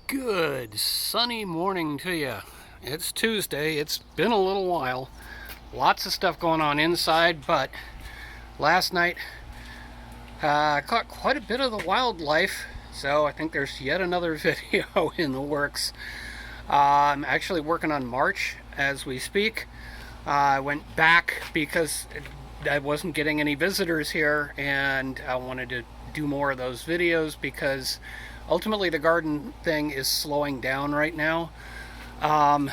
Good sunny morning to you. It's Tuesday. It's been a little while. Lots of stuff going on inside, but last night I caught quite a bit of the wildlife, so I think there's yet another video in the works. I'm actually working on March as we speak. I went back because I wasn't getting any visitors here, and I wanted to do more of those videos because ultimately the garden thing is slowing down right now. Um,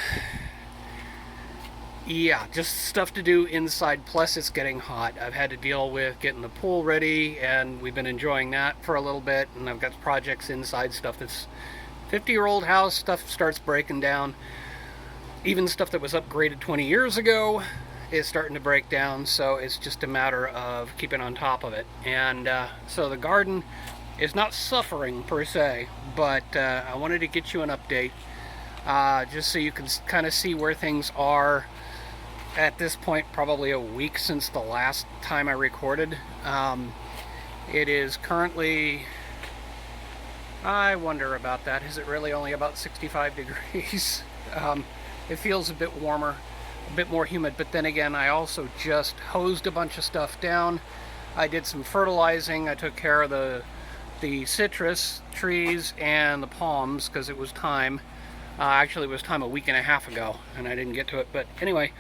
yeah, just stuff to do inside, plus it's getting hot. I've had to deal with getting the pool ready, and we've been enjoying that for a little bit, and I've got projects inside, stuff that's 50-year-old house, stuff starts breaking down. Even stuff that was upgraded 20 years ago is starting to break down, so it's just a matter of keeping on top of it. And so the garden is not suffering per se, but I wanted to get you an update just so you can kind of see where things are at this point, probably a week since the last time I recorded. It is currently, I wonder about that. Is it really only about 65 degrees? It feels a bit warmer, a bit more humid, but then again, I also just hosed a bunch of stuff down. I did some fertilizing. I took care of the citrus trees and the palms because it was time. Actually, it was time a week and a half ago, and I didn't get to it. But anyway,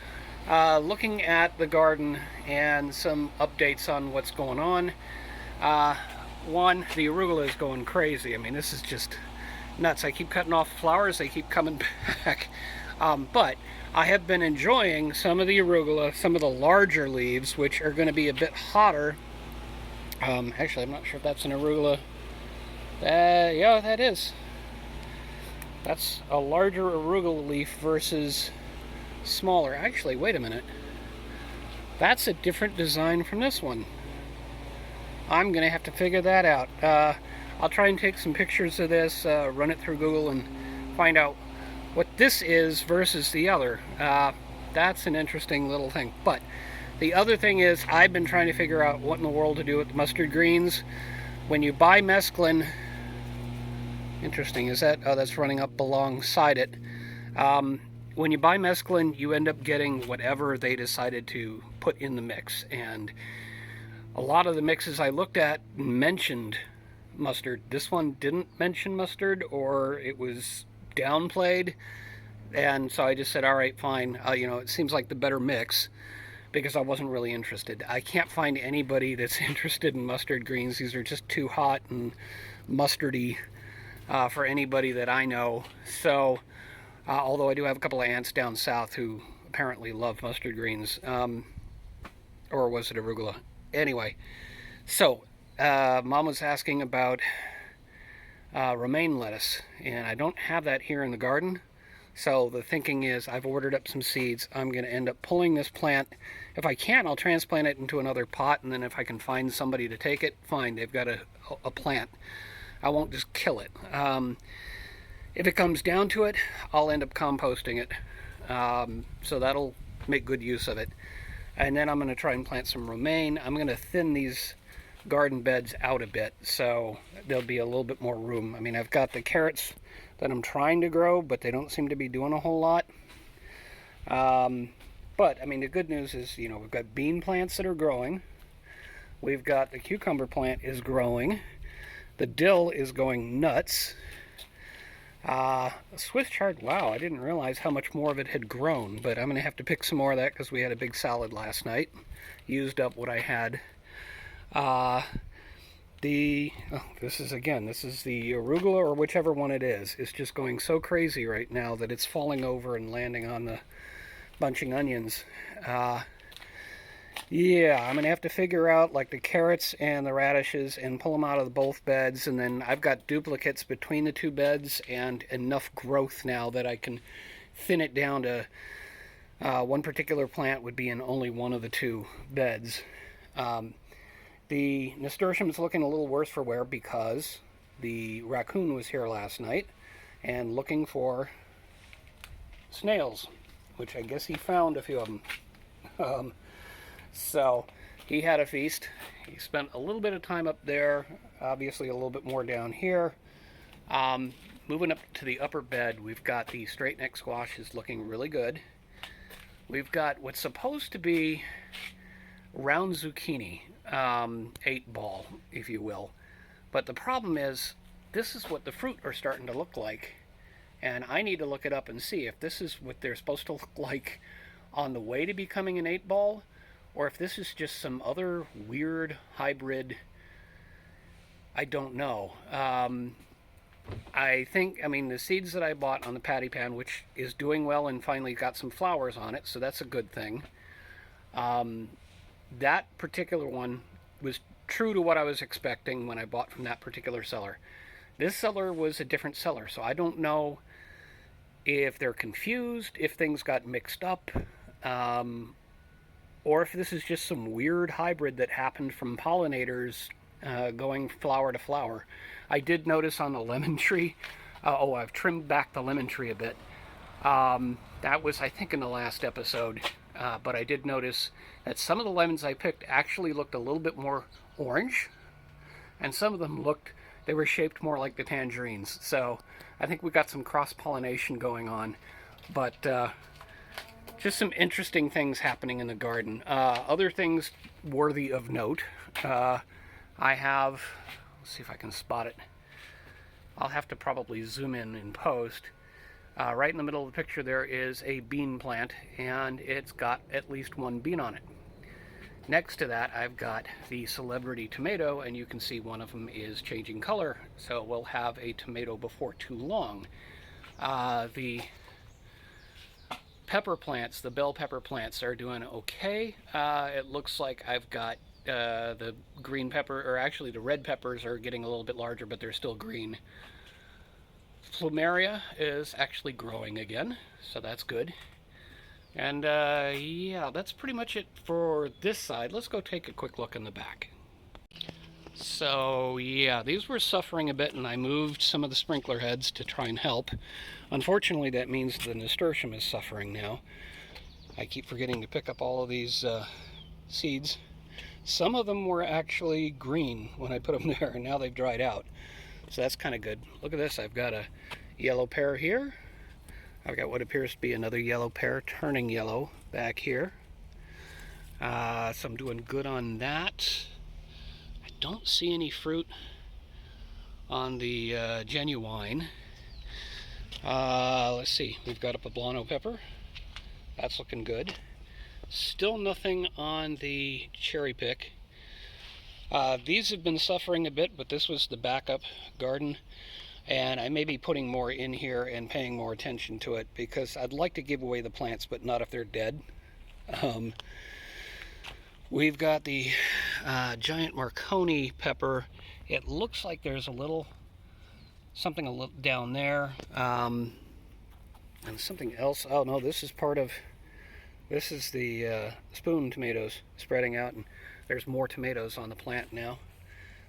looking at the garden and some updates on what's going on. One, the arugula is going crazy. I mean, this is just nuts. I keep cutting off flowers. They keep coming back. But I have been enjoying some of the arugula, some of the larger leaves, which are going to be a bit hotter. Actually, I'm not sure if that's an arugula. Yeah, that is. That's a larger arugula leaf versus smaller. Actually, wait a minute. That's a different design from this one. I'm going to have to figure that out. I'll try and take some pictures of this, run it through Google, and find out what this is versus the other. That's an interesting little thing. But the other thing is, I've been trying to figure out what in the world to do with the mustard greens. When you buy mesclun, interesting, is that? Oh, that's running up alongside it. When you buy mesclun, you end up getting whatever they decided to put in the mix. And a lot of the mixes I looked at mentioned mustard. This one didn't mention mustard, or it was downplayed. And so I just said, all right, fine. It seems like the better mix, because I wasn't really interested. I can't find anybody that's interested in mustard greens. These are just too hot and mustardy for anybody that I know. So, although I do have a couple of aunts down south who apparently love mustard greens, or was it arugula? Anyway, so Mom was asking about romaine lettuce, and I don't have that here in the garden. So the thinking is, I've ordered up some seeds. I'm going to end up pulling this plant. If I can, I'll transplant it into another pot, and then if I can find somebody to take it, fine, they've got a plant. I won't just kill it. If it comes down to it, I'll end up composting it. So that'll make good use of it. And then I'm going to try and plant some romaine. I'm going to thin these garden beds out a bit, so there'll be a little bit more room. I mean, I've got the carrots that I'm trying to grow, but they don't seem to be doing a whole lot. But, I mean, the good news is, we've got bean plants that are growing. We've got the cucumber plant is growing. The dill is going nuts. Swiss chard, wow, I didn't realize how much more of it had grown, but I'm going to have to pick some more of that because we had a big salad last night. Used up what I had. This is the arugula, or whichever one it is. It's just going so crazy right now that it's falling over and landing on the bunching onions. Yeah, I'm going to have to figure out like the carrots and the radishes and pull them out of both beds, and then I've got duplicates between the two beds and enough growth now that I can thin it down to one particular plant would be in only one of the two beds. The nasturtium is looking a little worse for wear because the raccoon was here last night and looking for snails, which I guess he found a few of them. So he had a feast. He spent a little bit of time up there, obviously a little bit more down here. moving up to the upper bed, we've got the straight neck squash is looking really good. We've got what's supposed to be round zucchini, 8-ball, if you will. But the problem is, this is what the fruit are starting to look like. And I need to look it up and see if this is what they're supposed to look like on the way to becoming an 8-ball, or if this is just some other weird hybrid. I don't know. I mean, the seeds that I bought on the patty pan, which is doing well and finally got some flowers on it, so that's a good thing. That particular one was true to what I was expecting when I bought from that particular seller. This seller was a different seller, so I don't know if they're confused, if things got mixed up, or if this is just some weird hybrid that happened from pollinators going flower to flower. I did notice on the lemon tree, I've trimmed back the lemon tree a bit. That was, I think, in the last episode, but I did notice that some of the lemons I picked actually looked a little bit more orange, and some of them they were shaped more like the tangerines. So I think we got some cross-pollination going on, but just some interesting things happening in the garden. Other things worthy of note. I have, let's see if I can spot it. I'll have to probably zoom in post. Right in the middle of the picture there is a bean plant, and it's got at least one bean on it. Next to that, I've got the celebrity tomato, and you can see one of them is changing color, so we'll have a tomato before too long. The pepper plants, the bell pepper plants, are doing okay. It looks like I've got the green pepper, or actually the red peppers are getting a little bit larger, but they're still green. Plumeria is actually growing again, so that's good. And yeah, that's pretty much it for this side. Let's go take a quick look in the back. So yeah, these were suffering a bit, and I moved some of the sprinkler heads to try and help. Unfortunately, that means the nasturtium is suffering now. I keep forgetting to pick up all of these seeds. Some of them were actually green when I put them there, and now they've dried out. So that's kind of good. Look at this. I've got a yellow pear here. I've got what appears to be another yellow pear turning yellow back here. So I'm doing good on that. I don't see any fruit on the genuine. Let's see. We've got a poblano pepper. That's looking good. Still nothing on the cherry pick. These have been suffering a bit, but this was the backup garden, and I may be putting more in here and paying more attention to it, because I'd like to give away the plants, but not if they're dead. We've got the giant Marconi pepper. It looks like there's something a little down there, and something else. Oh no, this is the spoon tomatoes spreading out, and there's more tomatoes on the plant now,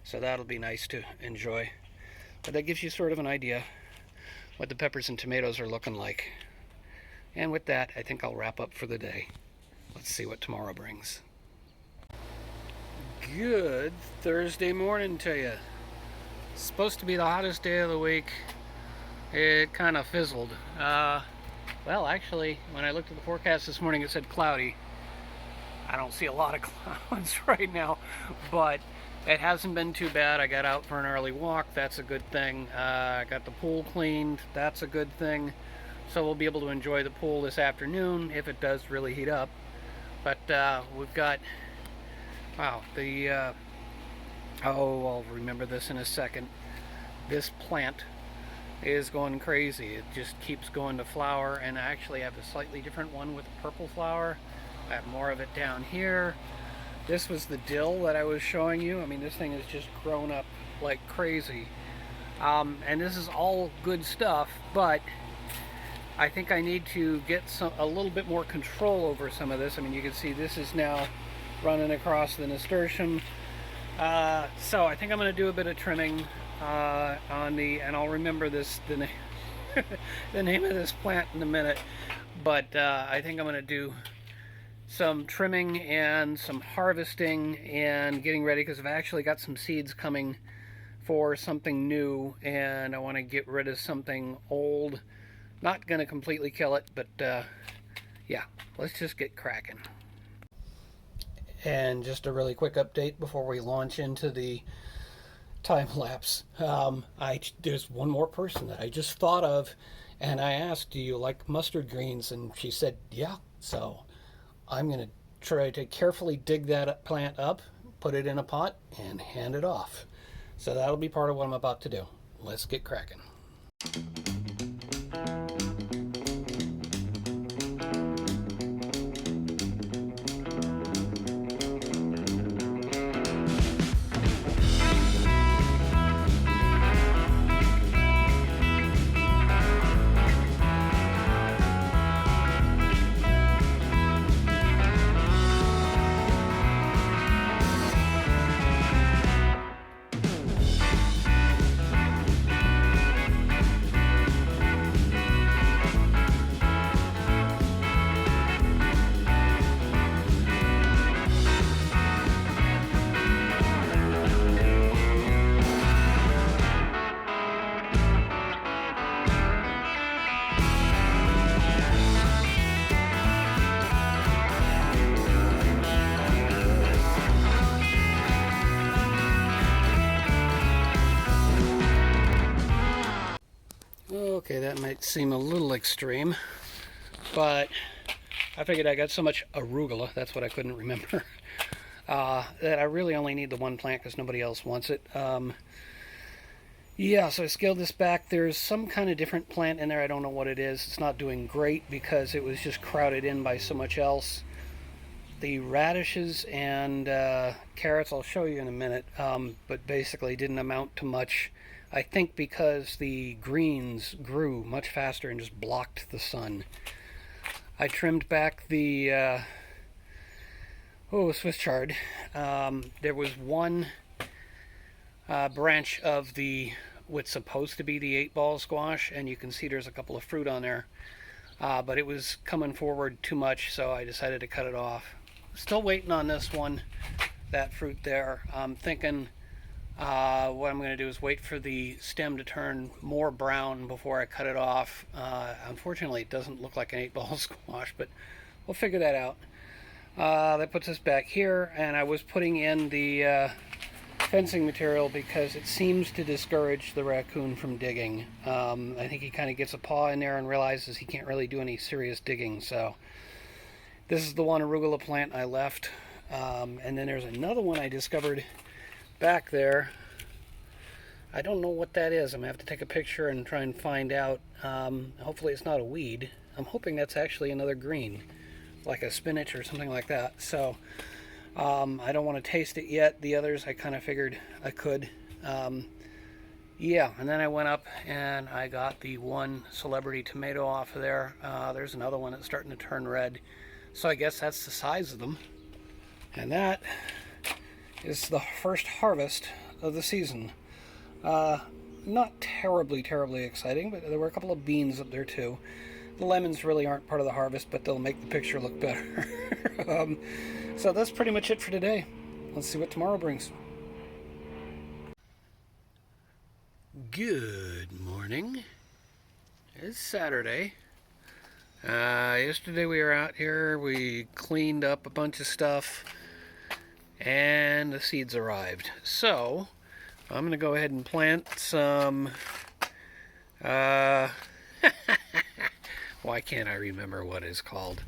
so that'll be nice to enjoy. But that gives you sort of an idea what the peppers and tomatoes are looking like. And with that, I think I'll wrap up for the day. Let's see what tomorrow brings. Good Thursday morning to you. It's supposed to be the hottest day of the week. It kind of fizzled. Well, actually, when I looked at the forecast this morning, it said cloudy. I don't see a lot of clouds right now, but it hasn't been too bad. I got out for an early walk. That's a good thing. I got the pool cleaned. That's a good thing. So we'll be able to enjoy the pool this afternoon if it does really heat up. But we've got, wow, I'll remember this in a second. This plant is going crazy. It just keeps going to flower, and I actually have a slightly different one with a purple flower. I have more of it down here. This was the dill that I was showing you. I mean, this thing has just grown up like crazy. And this is all good stuff, but I think I need to get a little bit more control over some of this. I mean, you can see this is now running across the nasturtium. So I think I'm going to do a bit of trimming and I'll remember the name of this plant in a minute. But I think I'm going to do some trimming and some harvesting and getting ready, because I've actually got some seeds coming for something new, and I want to get rid of something old. Not going to completely kill it, but yeah, let's just get cracking. And just a really quick update before we launch into the time lapse. There's one more person that I just thought of, and I asked, "Do you like mustard greens?" And she said, "Yeah." So I'm gonna try to carefully dig that plant up, put it in a pot, and hand it off. So that'll be part of what I'm about to do. Let's get cracking. Okay, that might seem a little extreme, but I figured I got so much arugula, that's what I couldn't remember, that I really only need the one plant because nobody else wants it. Yeah, so I scaled this back. There's some kind of different plant in there. I don't know what it is. It's not doing great because it was just crowded in by so much else. The radishes and carrots, I'll show you in a minute, but basically didn't amount to much. I think because the greens grew much faster and just blocked the sun. I trimmed back the Swiss chard. There was one branch of what's supposed to be the 8-ball squash, and you can see there's a couple of fruit on there, but it was coming forward too much, so I decided to cut it off. Still waiting on this one, that fruit there. I'm thinking what I'm going to do is wait for the stem to turn more brown before I cut it off. Unfortunately, it doesn't look like an 8-ball squash, but we'll figure that out. That puts us back here, and I was putting in the fencing material because it seems to discourage the raccoon from digging. I think he kind of gets a paw in there and realizes he can't really do any serious digging. So this is the one arugula plant I left. And then there's another one I discovered back there. I don't know what that is. I'm going to have to take a picture and try and find out. Hopefully it's not a weed. I'm hoping that's actually another green, like a spinach or something like that. So I don't want to taste it yet. The others I kind of figured I could. Yeah, and then I went up and I got the one celebrity tomato off of there. There's another one that's starting to turn red. So I guess that's the size of them. And that is the first harvest of the season. Not terribly exciting, but there were a couple of beans up there too. The lemons really aren't part of the harvest, but they'll make the picture look better. So that's pretty much it for today. Let's see what tomorrow brings. Good morning. It's Saturday. Yesterday we were out here, we cleaned up a bunch of stuff, and the seeds arrived. So I'm going to go ahead and plant some, why can't I remember what it's called?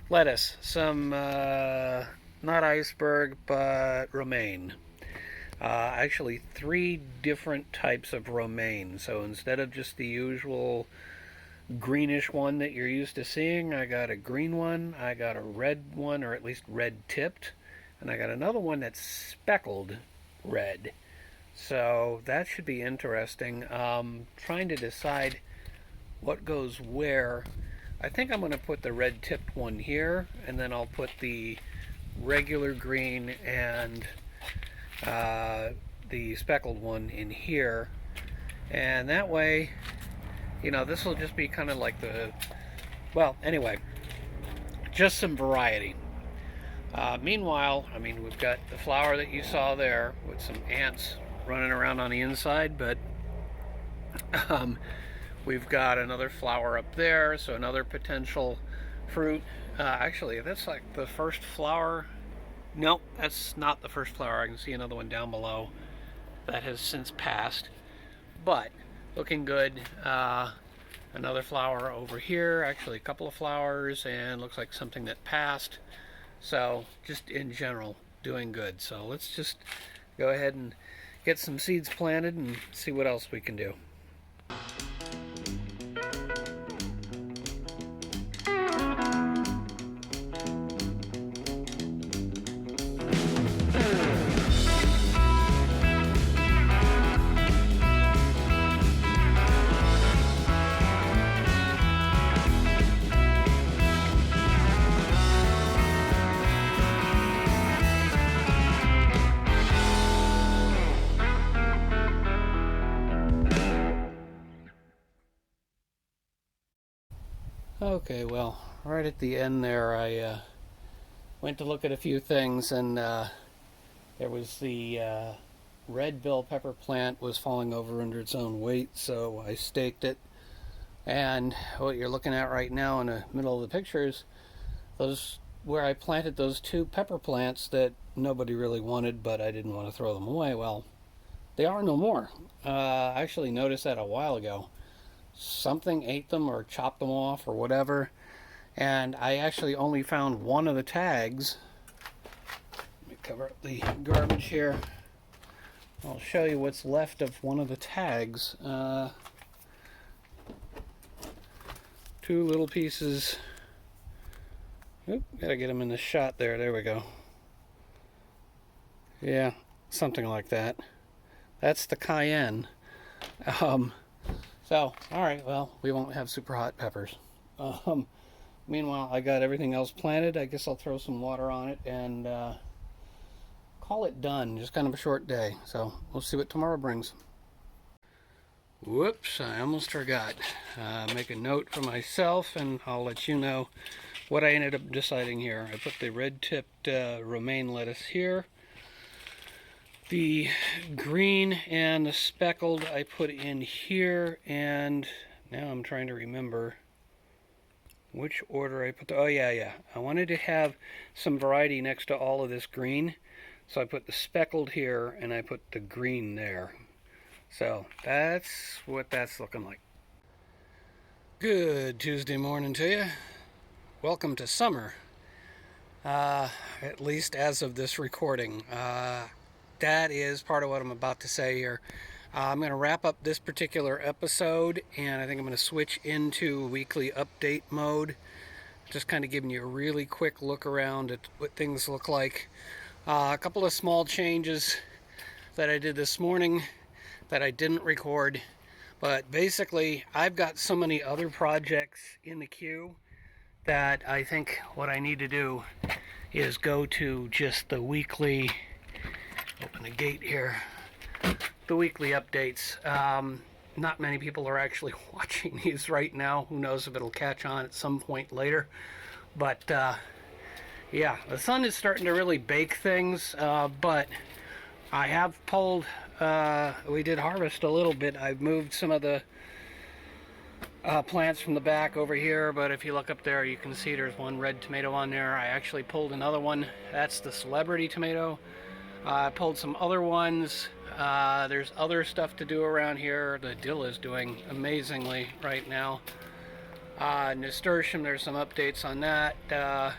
Lettuce. Some, not iceberg, but romaine. Actually 3 different types of romaine. So instead of just the usual greenish one that you're used to seeing, I got a green one, I got a red one, or at least red tipped, and I got another one that's speckled red. So that should be interesting. Trying to decide what goes where. I think I'm going to put the red tipped one here, and then I'll put the regular green and the speckled one in here, and that way, you know, this will just be kind of like the, well, anyway, just some variety. Meanwhile, I mean, we've got the flower that you saw there with some ants running around on the inside, but we've got another flower up there, so another potential fruit. Actually, that's like the first flower. Nope, that's not the first flower. I can see another one down below that has since passed, but looking good. Another flower over here, actually a couple of flowers, and looks like something that passed. So just in general, doing good. So let's just go ahead and get some seeds planted and see what else we can do. Okay, well, right at the end there, I went to look at a few things, and there was the red bell pepper plant was falling over under its own weight, so I staked it. And what you're looking at right now in the middle of the pictures, those where I planted those 2 pepper plants that nobody really wanted, but I didn't want to throw them away. Well, they are no more. I actually noticed that a while ago. Something ate them or chopped them off or whatever, and I actually only found one of the tags. Let me cover up the garbage here. I'll show you what's left of one of the tags. 2 little pieces. Oop, gotta get them in the shot there. There we go. Yeah, something like that. That's the cayenne. So, alright, well, we won't have super hot peppers. Meanwhile, I got everything else planted. I guess I'll throw some water on it and call it done. Just kind of a short day. So, we'll see what tomorrow brings. Whoops, I almost forgot. Make a note for myself, and I'll let you know what I ended up deciding here. I put the red-tipped romaine lettuce here. The green and the speckled I put in here, and now I'm trying to remember which order I put the... Oh yeah. I wanted to have some variety next to all of this green, so I put the speckled here and I put the green there. So that's what that's looking like. Good Tuesday morning to you. Welcome to summer, at least as of this recording. That is part of what I'm about to say here. I'm going to wrap up this particular episode, and I think I'm going to switch into weekly update mode. Just kind of giving you a really quick look around at what things look like. A couple of small changes that I did this morning that I didn't record. But basically, I've got so many other projects in the queue that I think what I need to do is go to just the weekly... Open the gate here. The weekly updates. Not many people are actually watching these right now. Who knows if it'll catch on at some point later. But yeah, the sun is starting to really bake things. But I have pulled. We did harvest a little bit. I've moved some of the plants from the back over here. But if you look up there, you can see there's one red tomato on there. I actually pulled another one. That's the celebrity tomato. I pulled some other ones. There's other stuff to do around here. The dill is doing amazingly right now. Nasturtium, there's some updates on that.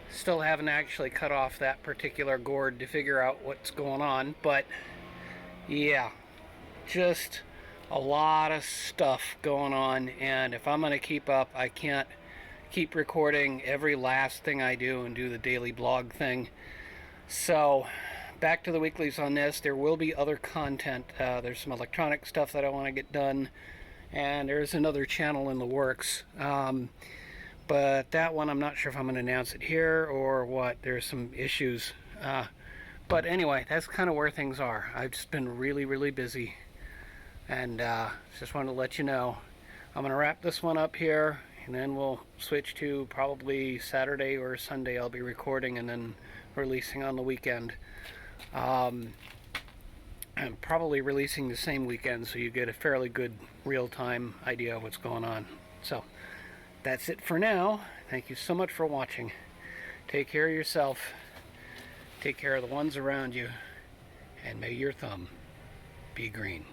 Still haven't actually cut off that particular gourd to figure out what's going on. But yeah, just a lot of stuff going on. And if I'm going to keep up, I can't keep recording every last thing I do and do the daily blog thing. So, back to the weeklies on this. There will be other content. There's some electronic stuff that I want to get done, and there's another channel in the works. But that one, I'm not sure if I'm going to announce it here or what. There's some issues. But anyway, that's kind of where things are. I've just been really, really busy, and just wanted to let you know. I'm going to wrap this one up here, and then we'll switch to probably Saturday or Sunday. I'll be recording and then releasing on the weekend. I'm probably releasing the same weekend, so you get a fairly good real-time idea of what's going on. So that's it for now. Thank you so much for watching. Take care of yourself. Take care of the ones around you. And may your thumb be green.